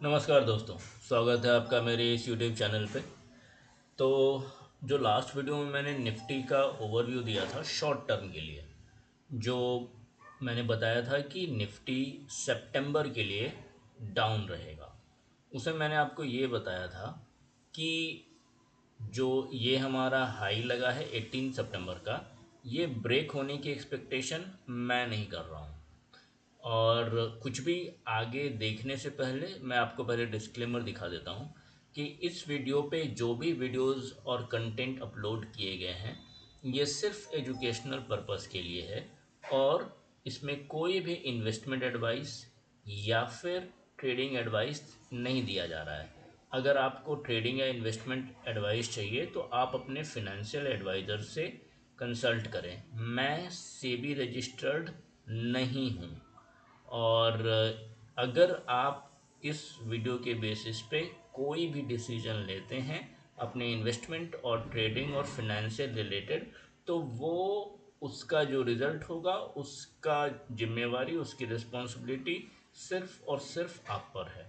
नमस्कार दोस्तों। स्वागत है आपका मेरे इस यूट्यूब चैनल पे। तो जो लास्ट वीडियो में मैंने निफ्टी का ओवरव्यू दिया था शॉर्ट टर्म के लिए, जो मैंने बताया था कि निफ्टी सितंबर के लिए डाउन रहेगा, उसमें मैंने आपको ये बताया था कि जो ये हमारा हाई लगा है 18 सितंबर का, ये ब्रेक होने की एक्सपेक्टेशन मैं नहीं कर रहा हूँ। और कुछ भी आगे देखने से पहले मैं आपको पहले डिस्क्लेमर दिखा देता हूँ कि इस वीडियो पे जो भी वीडियोस और कंटेंट अपलोड किए गए हैं, ये सिर्फ एजुकेशनल पर्पस के लिए है और इसमें कोई भी इन्वेस्टमेंट एडवाइस या फिर ट्रेडिंग एडवाइस नहीं दिया जा रहा है। अगर आपको ट्रेडिंग या इन्वेस्टमेंट एडवाइस चाहिए तो आप अपने फिनेंशियल एडवाइज़र से कंसल्ट करें। मैं सेबी रजिस्टर्ड नहीं हूँ। और अगर आप इस वीडियो के बेसिस पे कोई भी डिसीजन लेते हैं अपने इन्वेस्टमेंट और ट्रेडिंग और फिनेंशियल रिलेटेड, तो वो उसका जो रिज़ल्ट होगा उसका जिम्मेवारी, उसकी रिस्पॉन्सिबिलिटी सिर्फ और सिर्फ आप पर है।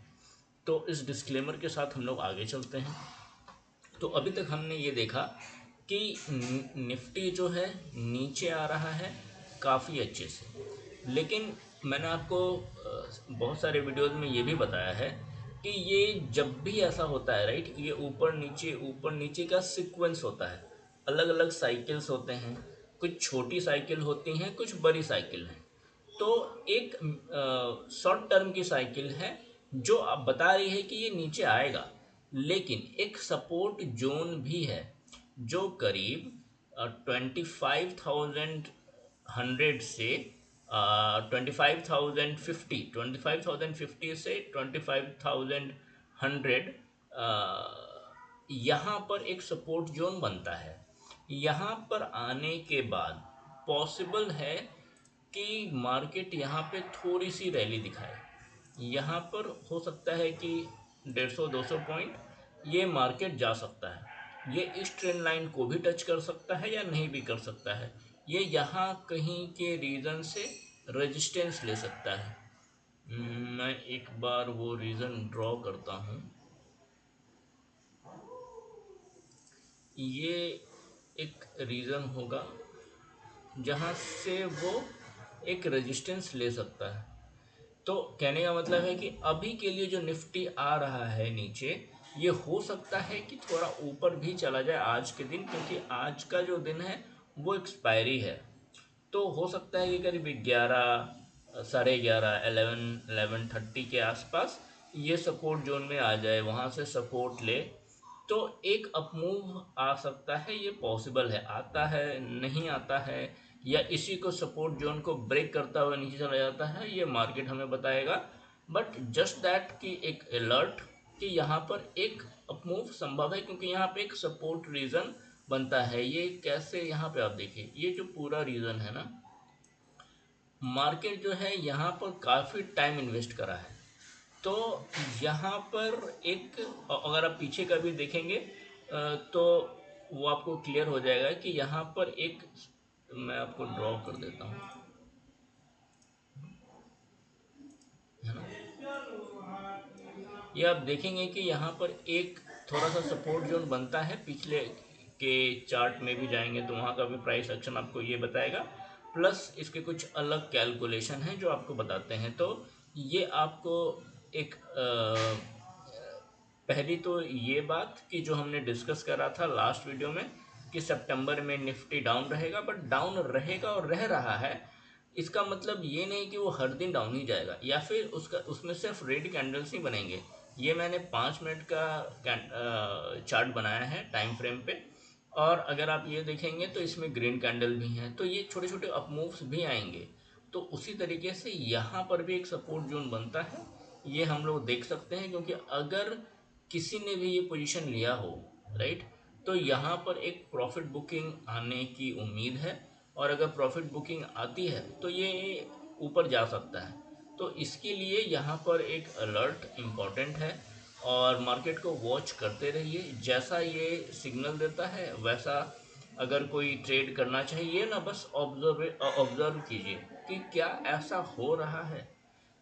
तो इस डिस्क्लेमर के साथ हम लोग आगे चलते हैं। तो अभी तक हमने ये देखा कि निफ्टी जो है नीचे आ रहा है काफ़ी अच्छे से, लेकिन मैंने आपको बहुत सारे वीडियोस में ये भी बताया है कि ये जब भी ऐसा होता है, राइट, ये ऊपर नीचे का सीक्वेंस होता है। अलग अलग साइकिल्स होते हैं, कुछ छोटी साइकिल होती हैं, कुछ बड़ी साइकिल हैं। तो एक शॉर्ट टर्म की साइकिल है जो अब बता रही है कि ये नीचे आएगा, लेकिन एक सपोर्ट जोन भी है जो करीब 25,100 से 25,050 से 25,100 यहाँ पर एक सपोर्ट जोन बनता है। यहाँ पर आने के बाद पॉसिबल है कि मार्केट यहाँ पे थोड़ी सी रैली दिखाए। यहाँ पर हो सकता है कि 150-200 पॉइंट ये मार्केट जा सकता है। ये इस ट्रेंड लाइन को भी टच कर सकता है या नहीं भी कर सकता है। ये यहाँ कहीं के रीज़न से रेजिस्टेंस ले सकता है। मैं एक बार वो रीज़न ड्रॉ करता हूँ। ये एक रीज़न होगा जहाँ से वो एक रेजिस्टेंस ले सकता है। तो कहने का मतलब है कि अभी के लिए जो निफ्टी आ रहा है नीचे, ये हो सकता है कि थोड़ा ऊपर भी चला जाए आज के दिन, क्योंकि आज का जो दिन है वो एक्सपायरी है। तो हो सकता है कि करीब 11, 11:30, 11:30 के आसपास ये सपोर्ट जोन में आ जाए, वहाँ से सपोर्ट ले तो एक अपमूव आ सकता है। ये पॉसिबल है, आता है नहीं आता है, या इसी को सपोर्ट जोन को ब्रेक करता हुआ नीचे चला जाता है, ये मार्केट हमें बताएगा। बट जस्ट दैट कि एक अलर्ट कि यहाँ पर एक अपमूव संभव है, क्योंकि यहाँ पे एक सपोर्ट रीजन बनता है। ये कैसे, यहाँ पे आप देखिए ये जो पूरा रीजन है ना, मार्केट जो है यहाँ पर काफ़ी टाइम इन्वेस्ट करा है। तो यहाँ पर एक, अगर आप पीछे का भी देखेंगे तो वो आपको क्लियर हो जाएगा कि यहाँ पर एक, मैं आपको ड्रॉ कर देता हूँ, है ना। ये आप देखेंगे कि यहाँ पर एक थोड़ा सा सपोर्ट जोन बनता है। पिछले के चार्ट में भी जाएंगे तो वहाँ का भी प्राइस एक्शन आपको ये बताएगा, प्लस इसके कुछ अलग कैलकुलेशन हैं जो आपको बताते हैं। तो ये आपको एक पहली तो ये बात कि जो हमने डिस्कस करा था लास्ट वीडियो में कि सितंबर में निफ्टी डाउन रहेगा, बट डाउन रहेगा और रह रहा है, इसका मतलब ये नहीं कि वो हर दिन डाउन ही जाएगा या फिर उसका उसमें सिर्फ रेड कैंडल्स ही बनेंगे। ये मैंने 5 मिनट का चार्ट बनाया है टाइम फ्रेम पे, और अगर आप ये देखेंगे तो इसमें ग्रीन कैंडल भी हैं, तो ये छोटे छोटे अपमूव्स भी आएंगे। तो उसी तरीके से यहाँ पर भी एक सपोर्ट जोन बनता है, ये हम लोग देख सकते हैं। क्योंकि अगर किसी ने भी ये पोजीशन लिया हो, राइट, तो यहाँ पर एक प्रॉफिट बुकिंग आने की उम्मीद है, और अगर प्रॉफिट बुकिंग आती है तो ये ऊपर जा सकता है। तो इसके लिए यहाँ पर एक अलर्ट इम्पॉर्टेंट है, और मार्केट को वॉच करते रहिए। जैसा ये सिग्नल देता है वैसा अगर कोई ट्रेड करना चाहिए ना, बस ऑब्जर्व कीजिए कि क्या ऐसा हो रहा है।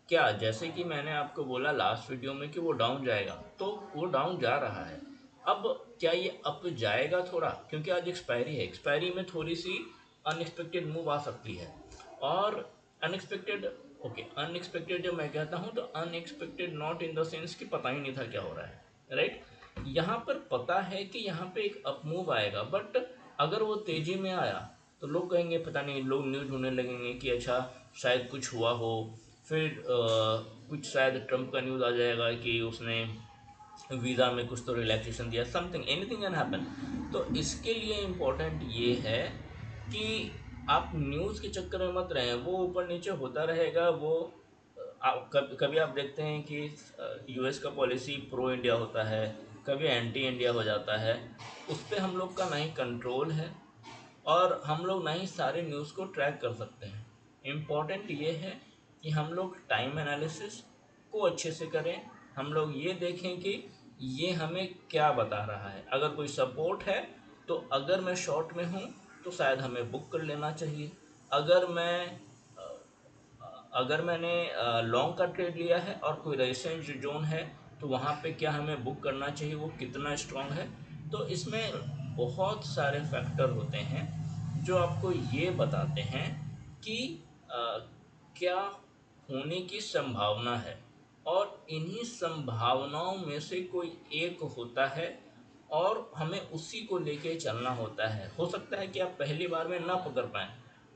क्या, जैसे कि मैंने आपको बोला लास्ट वीडियो में कि वो डाउन जाएगा, तो वो डाउन जा रहा है। अब क्या ये अप जाएगा थोड़ा, क्योंकि आज एक्सपायरी है, एक्सपायरी में थोड़ी सी अनएक्सपेक्टेड मूव आ सकती है। और अनएक्सपेक्टेड, ओके, अनएक्सपेक्टेड जब मैं कहता हूँ तो unexpected not in the sense कि पता ही नहीं था क्या हो रहा है, राइट। यहाँ पर पता है कि यहाँ पे एक अप मूव आएगा, बट अगर वो तेजी में आया तो लोग कहेंगे, पता नहीं, लोग न्यूज़ ढूंढने लगेंगे कि अच्छा शायद कुछ हुआ हो। फिर कुछ शायद ट्रम्प का न्यूज़ आ जाएगा कि उसने वीज़ा में कुछ तो रिलैक्सेशन दिया, समथिंग, एनीथिंग कैन हैपन। तो इसके लिए इम्पोर्टेंट ये है कि आप न्यूज़ के चक्कर में मत रहें, वो ऊपर नीचे होता रहेगा। वो आप कभी आप देखते हैं कि यूएस का पॉलिसी प्रो इंडिया होता है, कभी एंटी इंडिया हो जाता है। उस पर हम लोग का ना ही कंट्रोल है, और हम लोग ना ही सारे न्यूज़ को ट्रैक कर सकते हैं। इम्पॉर्टेंट ये है कि हम लोग टाइम एनालिसिस को अच्छे से करें। हम लोग ये देखें कि ये हमें क्या बता रहा है। अगर कोई सपोर्ट है तो अगर मैं शॉर्ट में हूँ तो शायद हमें बुक कर लेना चाहिए। अगर मैं अगर मैंने लॉन्ग का ट्रेड लिया है और कोई रेजिस्टेंस जोन है, तो वहाँ पे क्या हमें बुक करना चाहिए, वो कितना स्ट्रांग है। तो इसमें बहुत सारे फैक्टर होते हैं जो आपको ये बताते हैं कि अ, क्या होने की संभावना है, और इन्हीं संभावनाओं में से कोई एक होता है, और हमें उसी को लेके चलना होता है। हो सकता है कि आप पहली बार में ना पकड़ पाएँ,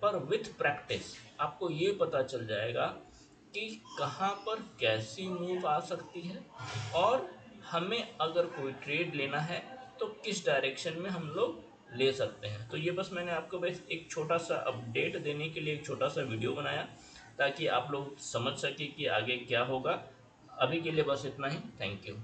पर विथ प्रैक्टिस आपको ये पता चल जाएगा कि कहाँ पर कैसी मूव आ सकती है, और हमें अगर कोई ट्रेड लेना है तो किस डायरेक्शन में हम लोग ले सकते हैं। तो ये बस मैंने आपको बस एक छोटा सा अपडेट देने के लिए एक छोटा सा वीडियो बनाया, ताकि आप लोग समझ सके कि आगे क्या होगा। अभी के लिए बस इतना ही। Thank you.